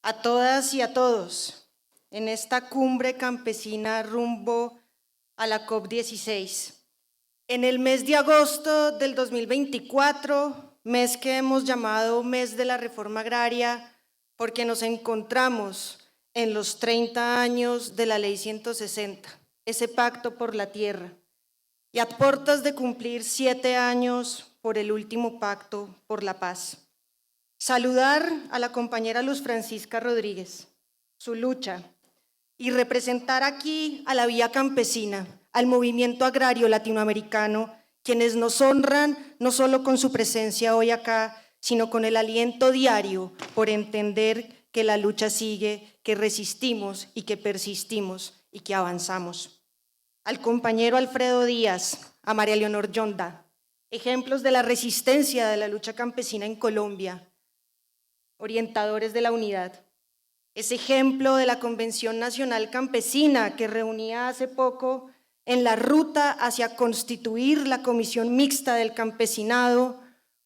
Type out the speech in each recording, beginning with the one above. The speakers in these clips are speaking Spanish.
a todas y a todos en esta cumbre campesina rumbo a la COP16. En el mes de agosto del 2024, mes que hemos llamado Mes de la Reforma Agraria, porque nos encontramos en los 30 años de la Ley 160, ese pacto por la tierra, y a puertas de cumplir 7 años por el último pacto por la paz. Saludar a la compañera Luz Francisca Rodríguez, su lucha, y representar aquí a la Vía Campesina, al movimiento agrario latinoamericano, quienes nos honran no solo con su presencia hoy acá, sino con el aliento diario por entender que la lucha sigue, que resistimos y que persistimos y que avanzamos. Al compañero Alfredo Díaz, a María Leonor Yonda, ejemplos de la resistencia de la lucha campesina en Colombia, orientadores de la unidad. Es ejemplo de la Convención Nacional Campesina que reunía hace poco en la ruta hacia constituir la Comisión Mixta del Campesinado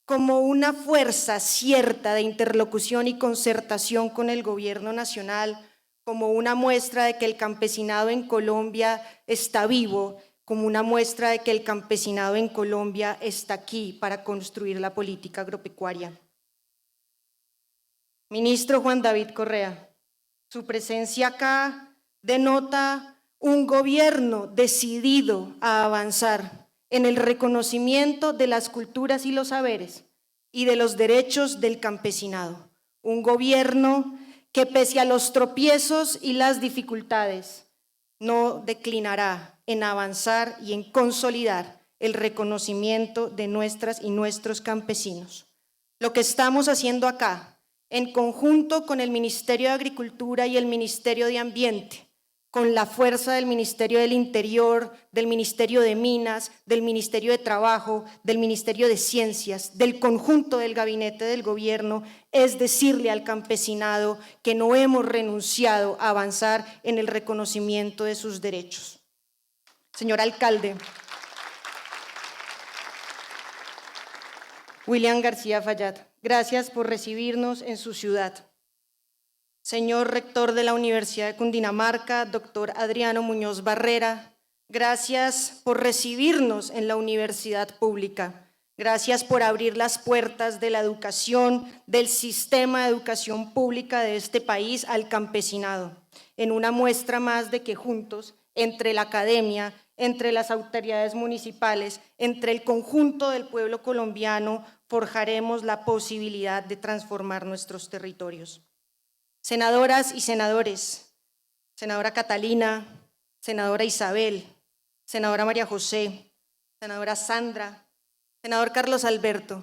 como una fuerza cierta de interlocución y concertación con el gobierno nacional, como una muestra de que el campesinado en Colombia está vivo, como una muestra de que el campesinado en Colombia está aquí para construir la política agropecuaria. Ministro Juan David Correa, su presencia acá denota un gobierno decidido a avanzar en el reconocimiento de las culturas y los saberes y de los derechos del campesinado. Un gobierno que pese a los tropiezos y las dificultades no declinará en avanzar y en consolidar el reconocimiento de nuestras y nuestros campesinos. Lo que estamos haciendo acá, en conjunto con el Ministerio de Agricultura y el Ministerio de Ambiente, con la fuerza del Ministerio del Interior, del Ministerio de Minas, del Ministerio de Trabajo, del Ministerio de Ciencias, del conjunto del gabinete del gobierno, es decirle al campesinado que no hemos renunciado a avanzar en el reconocimiento de sus derechos. Señor alcalde, William García Fallat, gracias por recibirnos en su ciudad. Señor rector de la Universidad de Cundinamarca, doctor Adriano Muñoz Barrera, gracias por recibirnos en la universidad pública. Gracias por abrir las puertas de la educación, del sistema de educación pública de este país al campesinado, en una muestra más de que juntos, entre la academia, entre las autoridades municipales, entre el conjunto del pueblo colombiano, forjaremos la posibilidad de transformar nuestros territorios. Senadoras y senadores, senadora Catalina, senadora Isabel, senadora María José, senadora Sandra, senador Carlos Alberto,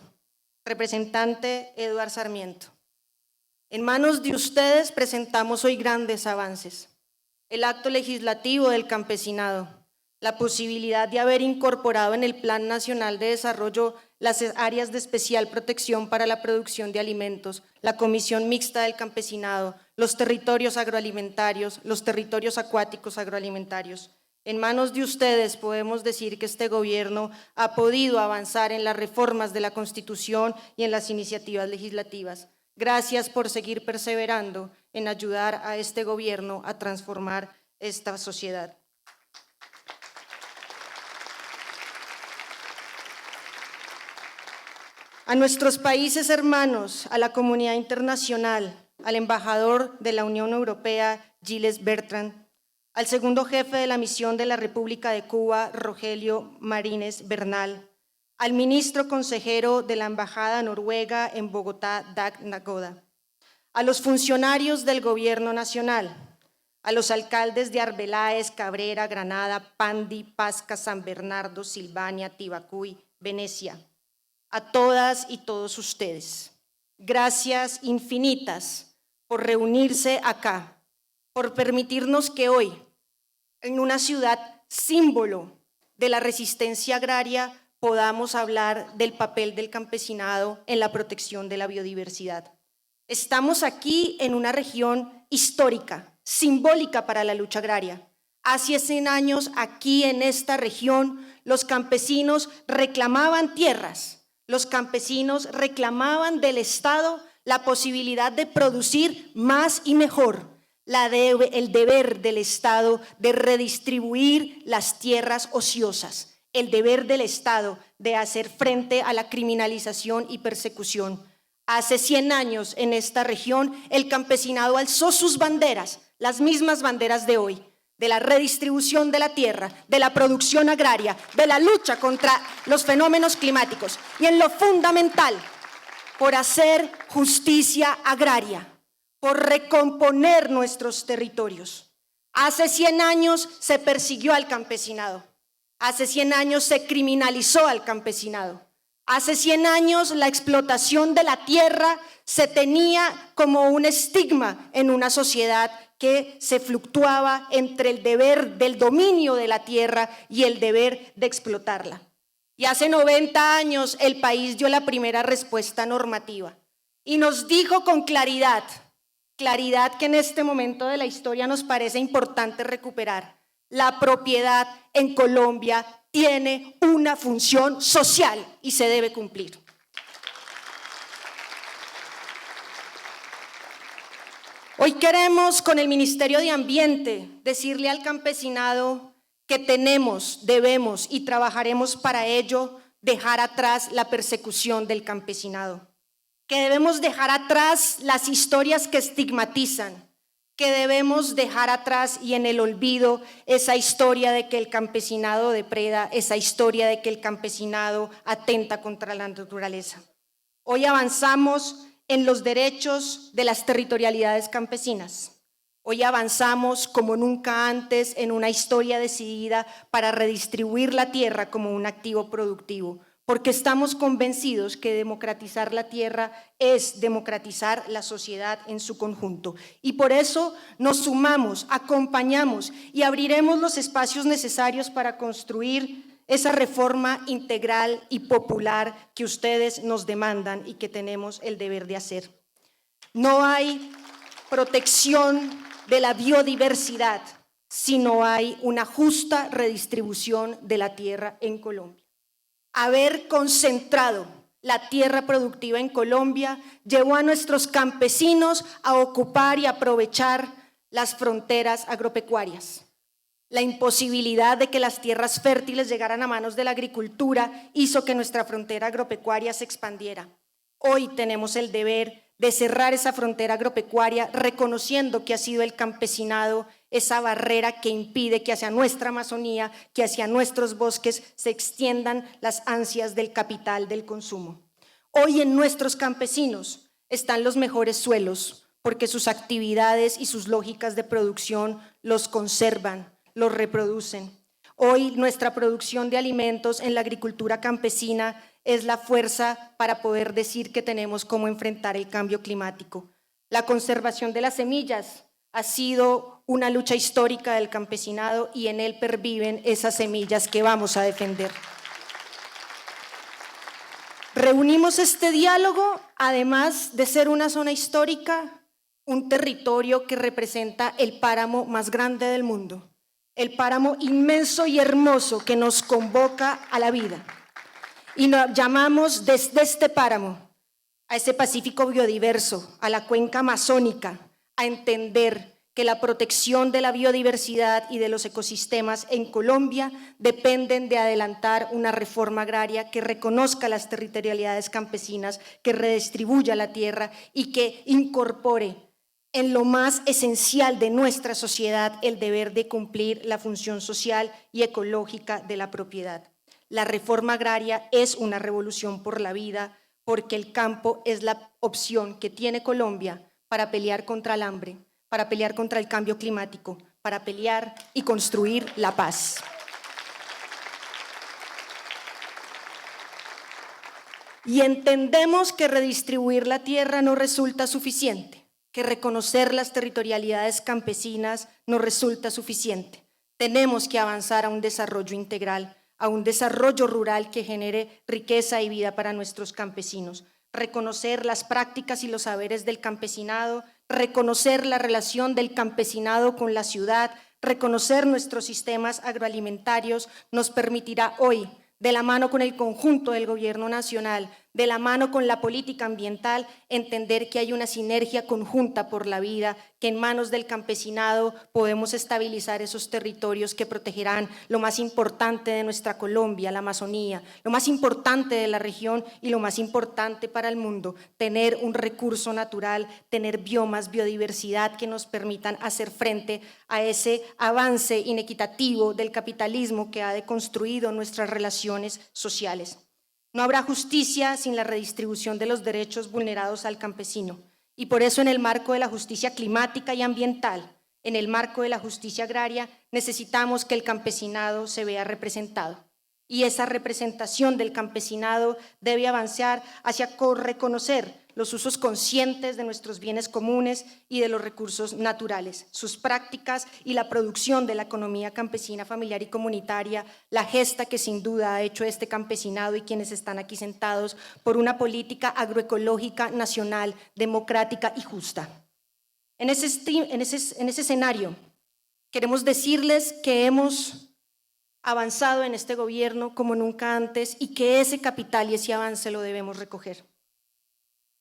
representante Eduardo Sarmiento. En manos de ustedes presentamos hoy grandes avances. El acto legislativo del campesinado, la posibilidad de haber incorporado en el Plan Nacional de Desarrollo las áreas de especial protección para la producción de alimentos, la Comisión Mixta del Campesinado, los territorios agroalimentarios, los territorios acuáticos agroalimentarios. En manos de ustedes podemos decir que este gobierno ha podido avanzar en las reformas de la Constitución y en las iniciativas legislativas. Gracias por seguir perseverando en ayudar a este gobierno a transformar esta sociedad. A nuestros países hermanos, a la comunidad internacional, al embajador de la Unión Europea, Gilles Bertrand, al segundo jefe de la misión de la República de Cuba, Rogelio Marínez Bernal, al ministro consejero de la Embajada Noruega en Bogotá, Dag Nagoda, a los funcionarios del Gobierno Nacional, a los alcaldes de Arbeláez, Cabrera, Granada, Pandi, Pasca, San Bernardo, Silvania, Tibacuy, Venecia, a todas y todos ustedes. Gracias infinitas por reunirse acá, por permitirnos que hoy, en una ciudad símbolo de la resistencia agraria, podamos hablar del papel del campesinado en la protección de la biodiversidad. Estamos aquí en una región histórica, simbólica para la lucha agraria. Hace 100 años, aquí en esta región, los campesinos reclamaban tierras. Los campesinos reclamaban del Estado la posibilidad de producir más y mejor, el deber del Estado de redistribuir las tierras ociosas, el deber del Estado de hacer frente a la criminalización y persecución. Hace 100 años en esta región el campesinado alzó sus banderas, las mismas banderas de hoy, de la redistribución de la tierra, de la producción agraria, de la lucha contra los fenómenos climáticos y en lo fundamental, por hacer justicia agraria, por recomponer nuestros territorios. Hace 100 años se persiguió al campesinado, hace 100 años se criminalizó al campesinado, hace 100 años la explotación de la tierra se tenía como un estigma en una sociedad que se fluctuaba entre el deber del dominio de la tierra y el deber de explotarla. Y hace 90 años el país dio la primera respuesta normativa y nos dijo con claridad que en este momento de la historia nos parece importante recuperar. La propiedad en Colombia tiene una función social y se debe cumplir. Hoy queremos, con el Ministerio de Ambiente, decirle al campesinado que tenemos, debemos y trabajaremos para ello dejar atrás la persecución del campesinado, que debemos dejar atrás las historias que estigmatizan, que debemos dejar atrás y en el olvido esa historia de que el campesinado depreda, esa historia de que el campesinado atenta contra la naturaleza. Hoy avanzamos en los derechos de las territorialidades campesinas. Hoy avanzamos como nunca antes en una historia decidida para redistribuir la tierra como un activo productivo, porque estamos convencidos que democratizar la tierra es democratizar la sociedad en su conjunto. Y por eso nos sumamos, acompañamos y abriremos los espacios necesarios para construir esa reforma integral y popular que ustedes nos demandan y que tenemos el deber de hacer. No hay protección de la biodiversidad si no hay una justa redistribución de la tierra en Colombia. Haber concentrado la tierra productiva en Colombia llevó a nuestros campesinos a ocupar y aprovechar las fronteras agropecuarias. La imposibilidad de que las tierras fértiles llegaran a manos de la agricultura hizo que nuestra frontera agropecuaria se expandiera. Hoy tenemos el deber de cerrar esa frontera agropecuaria, reconociendo que ha sido el campesinado esa barrera que impide que hacia nuestra Amazonía, que hacia nuestros bosques se extiendan las ansias del capital del consumo. Hoy en nuestros campesinos están los mejores suelos, porque sus actividades y sus lógicas de producción los conservan, los reproducen. Hoy nuestra producción de alimentos en la agricultura campesina es la fuerza para poder decir que tenemos cómo enfrentar el cambio climático. La conservación de las semillas ha sido una lucha histórica del campesinado y en él perviven esas semillas que vamos a defender. Reunimos este diálogo, además de ser una zona histórica, un territorio que representa el páramo más grande del mundo, el páramo inmenso y hermoso que nos convoca a la vida. Y nos llamamos desde este páramo a ese Pacífico biodiverso, a la cuenca amazónica, a entender que la protección de la biodiversidad y de los ecosistemas en Colombia dependen de adelantar una reforma agraria que reconozca las territorialidades campesinas, que redistribuya la tierra y que incorpore en lo más esencial de nuestra sociedad el deber de cumplir la función social y ecológica de la propiedad. La reforma agraria es una revolución por la vida, porque el campo es la opción que tiene Colombia para pelear contra el hambre, para pelear contra el cambio climático, para pelear y construir la paz. Y entendemos que redistribuir la tierra no resulta suficiente, que reconocer las territorialidades campesinas no resulta suficiente. Tenemos que avanzar a un desarrollo integral, a un desarrollo rural que genere riqueza y vida para nuestros campesinos. Reconocer las prácticas y los saberes del campesinado, reconocer la relación del campesinado con la ciudad, reconocer nuestros sistemas agroalimentarios nos permitirá hoy, de la mano con el conjunto del Gobierno Nacional, de la mano con la política ambiental, entender que hay una sinergia conjunta por la vida, que en manos del campesinado podemos estabilizar esos territorios que protegerán lo más importante de nuestra Colombia, la Amazonía, lo más importante de la región y lo más importante para el mundo, tener un recurso natural, tener biomas, biodiversidad que nos permitan hacer frente a ese avance inequitativo del capitalismo que ha deconstruido nuestras relaciones sociales. No habrá justicia sin la redistribución de los derechos vulnerados al campesino, y por eso en el marco de la justicia climática y ambiental, en el marco de la justicia agraria, necesitamos que el campesinado se vea representado. Y esa representación del campesinado debe avanzar hacia reconocer los usos conscientes de nuestros bienes comunes y de los recursos naturales, sus prácticas y la producción de la economía campesina, familiar y comunitaria, la gesta que sin duda ha hecho este campesinado y quienes están aquí sentados por una política agroecológica nacional, democrática y justa. En ese escenario, queremos decirles que hemos avanzado en este gobierno como nunca antes y que ese capital y ese avance lo debemos recoger.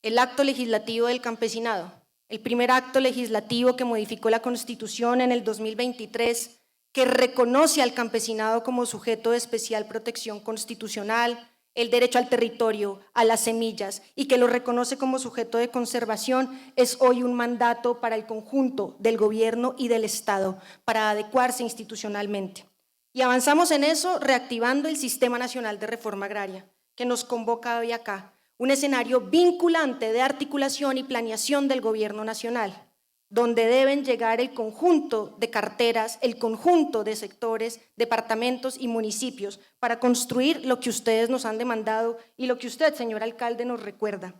El acto legislativo del campesinado, el primer acto legislativo que modificó la Constitución en el 2023, que reconoce al campesinado como sujeto de especial protección constitucional, el derecho al territorio, a las semillas y que lo reconoce como sujeto de conservación, es hoy un mandato para el conjunto del gobierno y del Estado para adecuarse institucionalmente. Y avanzamos en eso reactivando el Sistema Nacional de Reforma Agraria, que nos convoca hoy acá, un escenario vinculante de articulación y planeación del gobierno nacional, donde deben llegar el conjunto de carteras, el conjunto de sectores, departamentos y municipios para construir lo que ustedes nos han demandado y lo que usted, señor alcalde, nos recuerda.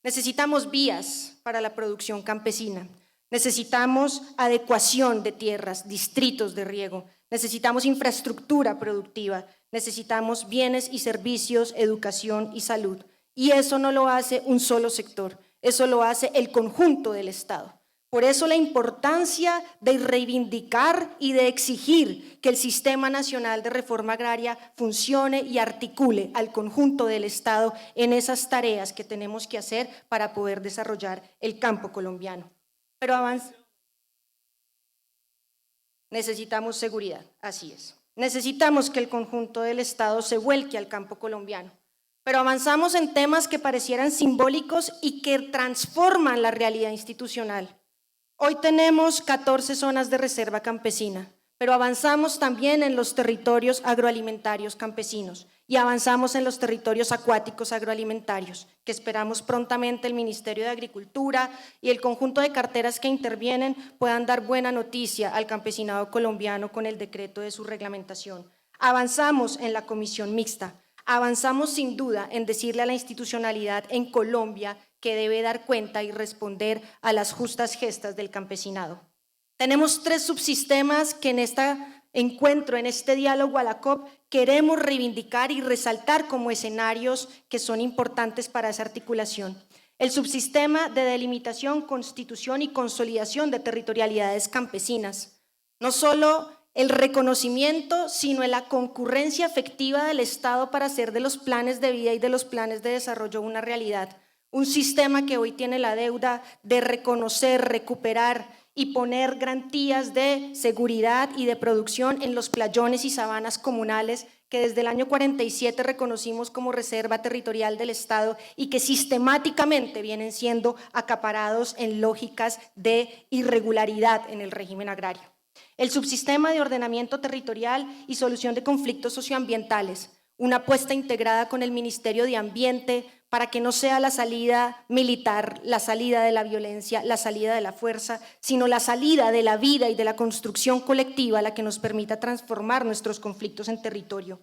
Necesitamos vías para la producción campesina, necesitamos adecuación de tierras, distritos de riego, necesitamos infraestructura productiva, necesitamos bienes y servicios, educación y salud. Y eso no lo hace un solo sector, eso lo hace el conjunto del Estado. Por eso la importancia de reivindicar y de exigir que el Sistema Nacional de Reforma Agraria funcione y articule al conjunto del Estado en esas tareas que tenemos que hacer para poder desarrollar el campo colombiano. Pero necesitamos seguridad, así es. Necesitamos que el conjunto del Estado se vuelque al campo colombiano. Pero avanzamos en temas que parecieran simbólicos y que transforman la realidad institucional. Hoy tenemos 14 zonas de reserva campesina, pero avanzamos también en los territorios agroalimentarios campesinos y avanzamos en los territorios acuáticos agroalimentarios, que esperamos prontamente el Ministerio de Agricultura y el conjunto de carteras que intervienen puedan dar buena noticia al campesinado colombiano con el decreto de su reglamentación. Avanzamos en la comisión mixta. Avanzamos sin duda en decirle a la institucionalidad en Colombia que debe dar cuenta y responder a las justas gestas del campesinado. Tenemos 3 subsistemas que en este encuentro, en este diálogo a la COP, queremos reivindicar y resaltar como escenarios que son importantes para esa articulación. El subsistema de delimitación, constitución y consolidación de territorialidades campesinas. No solo el reconocimiento, sino en la concurrencia efectiva del Estado para hacer de los planes de vida y de los planes de desarrollo una realidad. Un sistema que hoy tiene la deuda de reconocer, recuperar y poner garantías de seguridad y de producción en los playones y sabanas comunales que desde el año 47 reconocimos como reserva territorial del Estado y que sistemáticamente vienen siendo acaparados en lógicas de irregularidad en el régimen agrario. El subsistema de ordenamiento territorial y solución de conflictos socioambientales, una apuesta integrada con el Ministerio de Ambiente para que no sea la salida militar, la salida de la violencia, la salida de la fuerza, sino la salida de la vida y de la construcción colectiva la que nos permita transformar nuestros conflictos en territorio.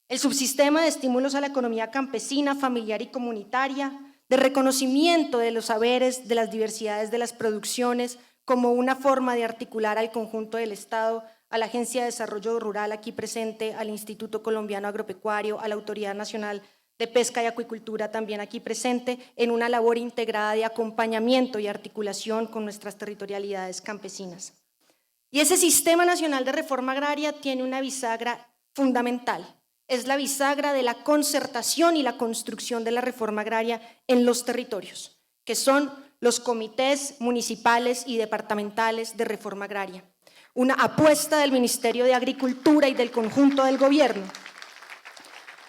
El subsistema de estímulos a la economía campesina, familiar y comunitaria, de reconocimiento de los saberes, de las diversidades de las producciones, como una forma de articular al conjunto del Estado, a la Agencia de Desarrollo Rural aquí presente, al Instituto Colombiano Agropecuario, a la Autoridad Nacional de Pesca y Acuicultura también aquí presente, en una labor integrada de acompañamiento y articulación con nuestras territorialidades campesinas. Y ese Sistema Nacional de Reforma Agraria tiene una bisagra fundamental, es la bisagra de la concertación y la construcción de la reforma agraria en los territorios, que son los comités municipales y departamentales de reforma agraria. Una apuesta del Ministerio de Agricultura y del conjunto del gobierno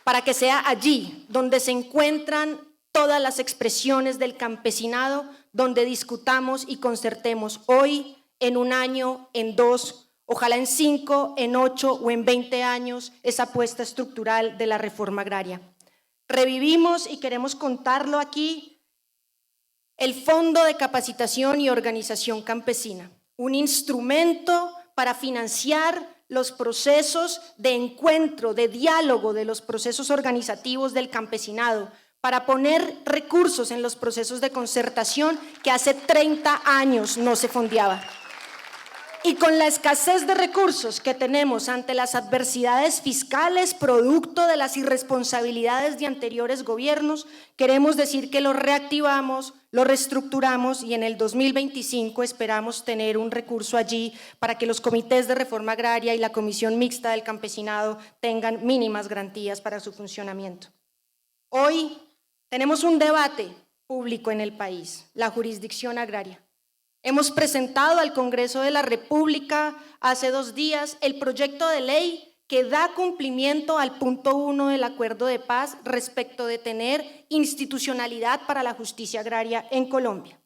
para que sea allí donde se encuentran todas las expresiones del campesinado, donde discutamos y concertemos hoy, en un año, en 2, ojalá en 5, en 8 o en 20 años, esa apuesta estructural de la reforma agraria. Revivimos, y queremos contarlo aquí, el Fondo de Capacitación y Organización Campesina, un instrumento para financiar los procesos de encuentro, de diálogo de los procesos organizativos del campesinado, para poner recursos en los procesos de concertación que hace 30 años no se fondeaba. Y con la escasez de recursos que tenemos ante las adversidades fiscales producto de las irresponsabilidades de anteriores gobiernos, queremos decir que lo reactivamos, lo reestructuramos y en el 2025 esperamos tener un recurso allí para que los comités de reforma agraria y la Comisión Mixta del Campesinado tengan mínimas garantías para su funcionamiento. Hoy tenemos un debate público en el país, la jurisdicción agraria. Hemos presentado al Congreso de la República hace 2 días el proyecto de ley que da cumplimiento al punto 1 del acuerdo de paz respecto de tener institucionalidad para la justicia agraria en Colombia.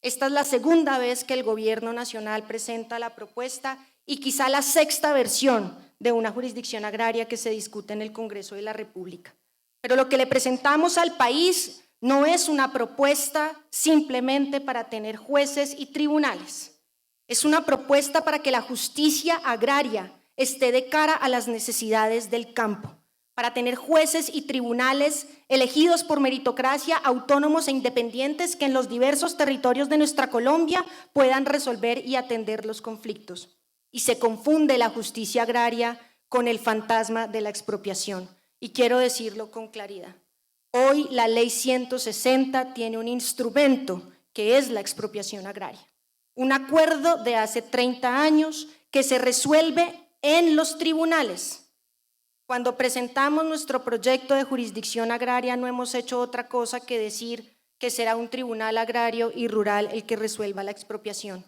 Esta es la segunda vez que el Gobierno Nacional presenta la propuesta y quizá la 6ª versión de una jurisdicción agraria que se discute en el Congreso de la República. Pero lo que le presentamos al país no es una propuesta simplemente para tener jueces y tribunales. Es una propuesta para que la justicia agraria esté de cara a las necesidades del campo, para tener jueces y tribunales elegidos por meritocracia, autónomos e independientes que en los diversos territorios de nuestra Colombia puedan resolver y atender los conflictos. Y se confunde la justicia agraria con el fantasma de la expropiación. Y quiero decirlo con claridad. Hoy la ley 160 tiene un instrumento que es la expropiación agraria. Un acuerdo de hace 30 años que se resuelve en los tribunales. Cuando presentamos nuestro proyecto de jurisdicción agraria no hemos hecho otra cosa que decir que será un tribunal agrario y rural el que resuelva la expropiación.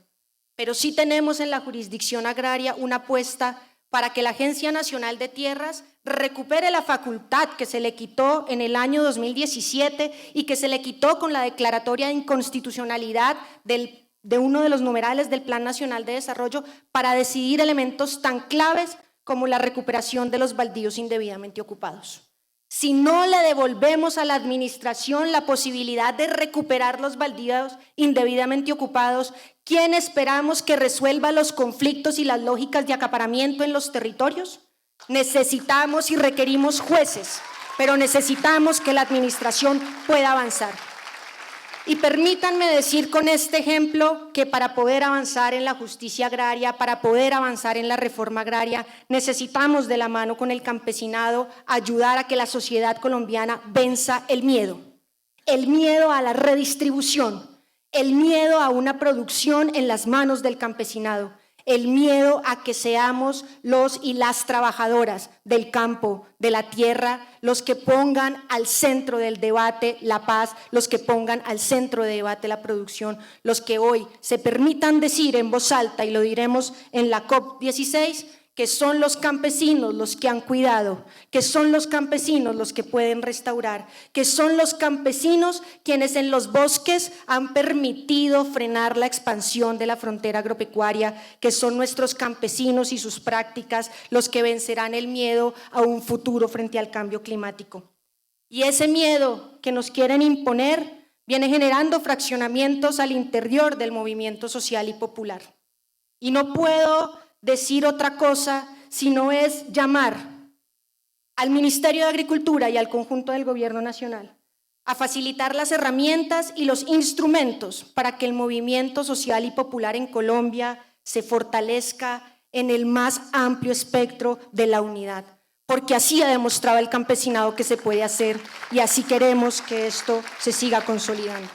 Pero sí tenemos en la jurisdicción agraria una apuesta para que la Agencia Nacional de Tierras recupere la facultad que se le quitó en el año 2017 y que se le quitó con la declaratoria de inconstitucionalidad de uno de los numerales del Plan Nacional de Desarrollo para decidir elementos tan claves como la recuperación de los baldíos indebidamente ocupados. Si no le devolvemos a la administración la posibilidad de recuperar los baldíos indebidamente ocupados, ¿quién esperamos que resuelva los conflictos y las lógicas de acaparamiento en los territorios? Necesitamos y requerimos jueces, pero necesitamos que la administración pueda avanzar. Y permítanme decir con este ejemplo que para poder avanzar en la justicia agraria, para poder avanzar en la reforma agraria, necesitamos de la mano con el campesinado ayudar a que la sociedad colombiana venza el miedo a la redistribución, el miedo a una producción en las manos del campesinado, el miedo a que seamos los y las trabajadoras del campo, de la tierra, los que pongan al centro del debate la paz, los que pongan al centro del debate la producción, los que hoy se permitan decir en voz alta, y lo diremos en la COP16, que son los campesinos los que han cuidado, que son los campesinos los que pueden restaurar, que son los campesinos quienes en los bosques han permitido frenar la expansión de la frontera agropecuaria, que son nuestros campesinos y sus prácticas los que vencerán el miedo a un futuro frente al cambio climático. Y ese miedo que nos quieren imponer viene generando fraccionamientos al interior del movimiento social y popular. Y no puedo decir otra cosa sino es llamar al Ministerio de Agricultura y al conjunto del Gobierno Nacional a facilitar las herramientas y los instrumentos para que el movimiento social y popular en Colombia se fortalezca en el más amplio espectro de la unidad, porque así ha demostrado el campesinado que se puede hacer y así queremos que esto se siga consolidando.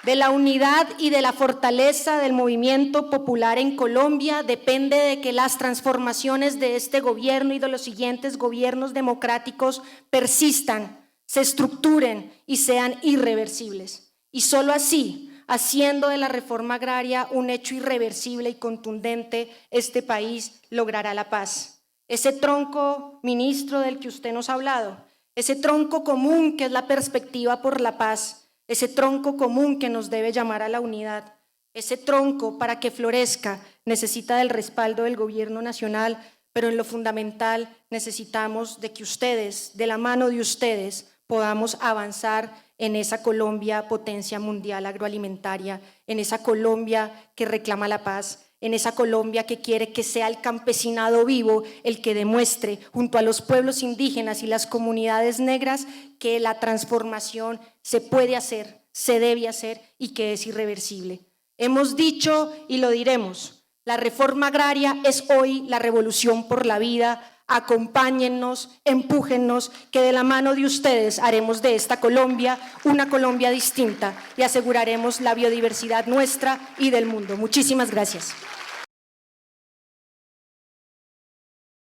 De la unidad y de la fortaleza del movimiento popular en Colombia depende de que las transformaciones de este gobierno y de los siguientes gobiernos democráticos persistan, se estructuren y sean irreversibles. Y solo así, haciendo de la reforma agraria un hecho irreversible y contundente, este país logrará la paz. Ese tronco, ministro, del que usted nos ha hablado, ese tronco común que es la perspectiva por la paz, ese tronco común que nos debe llamar a la unidad, ese tronco para que florezca necesita del respaldo del gobierno nacional, pero en lo fundamental necesitamos de que ustedes, de la mano de ustedes, podamos avanzar en esa Colombia potencia mundial agroalimentaria, en esa Colombia que reclama la paz, en esa Colombia que quiere que sea el campesinado vivo el que demuestre junto a los pueblos indígenas y las comunidades negras que la transformación se puede hacer, se debe hacer y que es irreversible. Hemos dicho y lo diremos, la reforma agraria es hoy la revolución por la vida. Acompáñennos, empújennos, que de la mano de ustedes haremos de esta Colombia una Colombia distinta y aseguraremos la biodiversidad nuestra y del mundo. Muchísimas gracias.